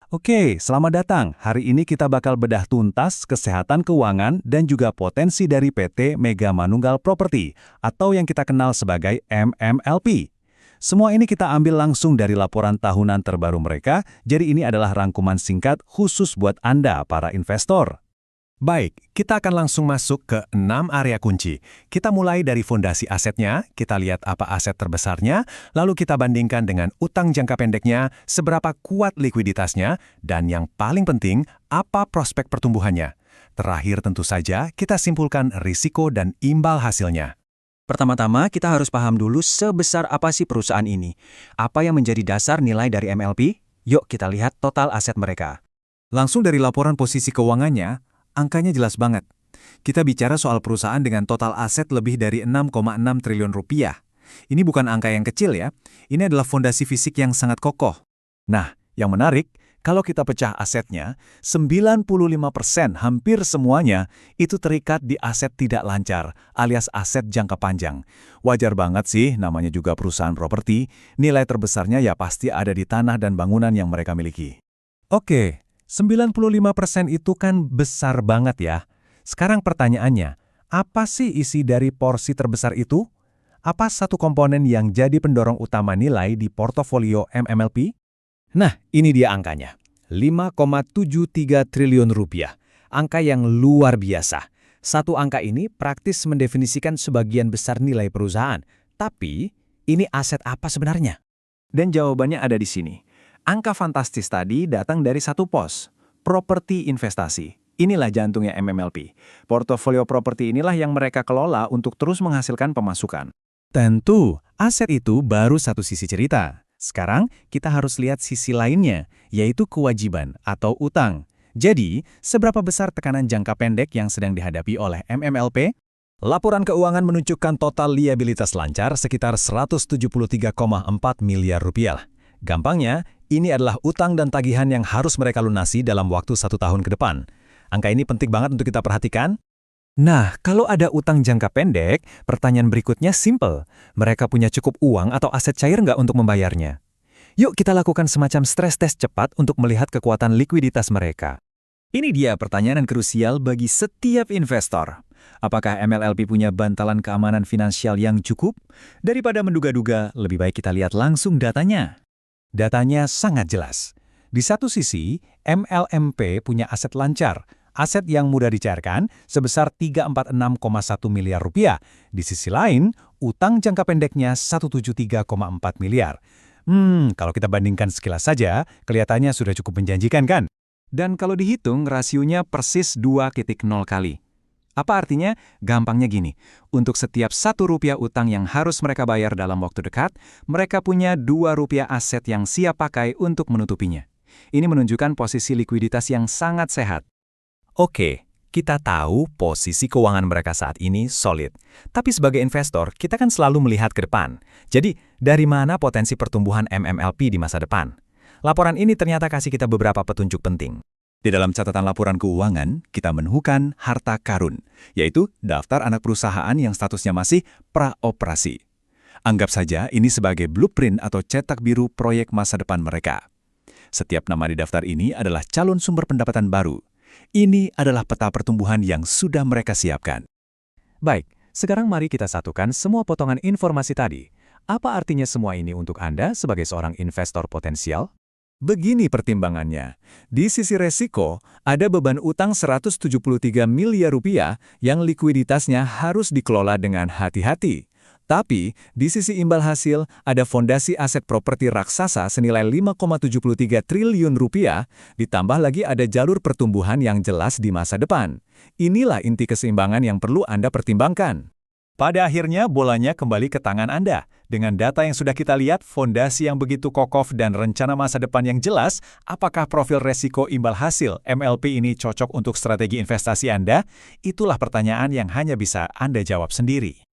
Oke, selamat datang. Hari ini kita bakal bedah tuntas kesehatan keuangan dan juga potensi dari PT Mega Manunggal Property atau yang kita kenal sebagai MMLP. Semua ini kita ambil langsung dari laporan tahunan terbaru mereka, jadi ini adalah rangkuman singkat khusus buat Anda, para investor. Baik, kita akan langsung masuk ke 6 area kunci. Kita mulai dari fondasi asetnya, kita lihat apa aset terbesarnya, lalu kita bandingkan dengan utang jangka pendeknya, seberapa kuat likuiditasnya, dan yang paling penting, apa prospek pertumbuhannya. Terakhir tentu saja, kita simpulkan risiko dan imbal hasilnya. Pertama-tama, kita harus paham dulu sebesar apa sih perusahaan ini. Apa yang menjadi dasar nilai dari MLP? Yuk kita lihat total aset mereka. Langsung dari laporan posisi keuangannya, angkanya jelas banget. Kita bicara soal perusahaan dengan total aset lebih dari 6,6 triliun rupiah. Ini bukan angka yang kecil ya, ini adalah fondasi fisik yang sangat kokoh. Nah, yang menarik, kalau kita pecah asetnya, 95% hampir semuanya itu terikat di aset tidak lancar, alias aset jangka panjang. Wajar banget sih, namanya juga perusahaan properti, nilai terbesarnya ya pasti ada di tanah dan bangunan yang mereka miliki. Oke, 95% itu kan besar banget ya. Sekarang pertanyaannya, apa sih isi dari porsi terbesar itu? Apa satu komponen yang jadi pendorong utama nilai di portofolio MMLP? Nah, ini dia angkanya. 5,73 triliun rupiah. Angka yang luar biasa. Satu angka ini praktis mendefinisikan sebagian besar nilai perusahaan. Tapi, ini aset apa sebenarnya? Dan jawabannya ada di sini. Angka fantastis tadi datang dari satu pos, properti investasi. Inilah jantungnya MMLP. Portofolio properti inilah yang mereka kelola untuk terus menghasilkan pemasukan. Tentu, aset itu baru satu sisi cerita. Sekarang, kita harus lihat sisi lainnya, yaitu kewajiban atau utang. Jadi, seberapa besar tekanan jangka pendek yang sedang dihadapi oleh MMLP? Laporan keuangan menunjukkan total liabilitas lancar sekitar 173,4 miliar rupiah. Gampangnya, ini adalah utang dan tagihan yang harus mereka lunasi dalam waktu 1 tahun ke depan. Angka ini penting banget untuk kita perhatikan. Nah, kalau ada utang jangka pendek, pertanyaan berikutnya simple. Mereka punya cukup uang atau aset cair nggak untuk membayarnya? Yuk kita lakukan semacam stres tes cepat untuk melihat kekuatan likuiditas mereka. Ini dia pertanyaan krusial bagi setiap investor. Apakah MLLP punya bantalan keamanan finansial yang cukup? Daripada menduga-duga, lebih baik kita lihat langsung datanya. Datanya sangat jelas. Di satu sisi, MLMP punya aset lancar, aset yang mudah dicairkan sebesar 346,1 miliar rupiah. Di sisi lain, utang jangka pendeknya 173,4 miliar. Kalau kita bandingkan sekilas saja, kelihatannya sudah cukup menjanjikan kan? Dan kalau dihitung, rasionya persis 2,0 kali. Apa artinya? Gampangnya gini, untuk setiap 1 rupiah utang yang harus mereka bayar dalam waktu dekat, mereka punya 2 rupiah aset yang siap pakai untuk menutupinya. Ini menunjukkan posisi likuiditas yang sangat sehat. Oke, kita tahu posisi keuangan mereka saat ini solid. Tapi sebagai investor, kita kan selalu melihat ke depan. Jadi, dari mana potensi pertumbuhan MMLP di masa depan? Laporan ini ternyata kasih kita beberapa petunjuk penting. Di dalam catatan laporan keuangan, kita menemukan harta karun, yaitu daftar anak perusahaan yang statusnya masih praoperasi. Anggap saja ini sebagai blueprint atau cetak biru proyek masa depan mereka. Setiap nama di daftar ini adalah calon sumber pendapatan baru. Ini adalah peta pertumbuhan yang sudah mereka siapkan. Baik, sekarang mari kita satukan semua potongan informasi tadi. Apa artinya semua ini untuk Anda sebagai seorang investor potensial? Begini pertimbangannya. Di sisi resiko, ada beban utang 173 miliar rupiah yang likuiditasnya harus dikelola dengan hati-hati. Tapi, di sisi imbal hasil, ada fondasi aset properti raksasa senilai 5,73 triliun rupiah, ditambah lagi ada jalur pertumbuhan yang jelas di masa depan. Inilah inti keseimbangan yang perlu Anda pertimbangkan. Pada akhirnya, bolanya kembali ke tangan Anda. Dengan data yang sudah kita lihat, fondasi yang begitu kokoh dan rencana masa depan yang jelas, apakah profil resiko imbal hasil MLP ini cocok untuk strategi investasi Anda? Itulah pertanyaan yang hanya bisa Anda jawab sendiri.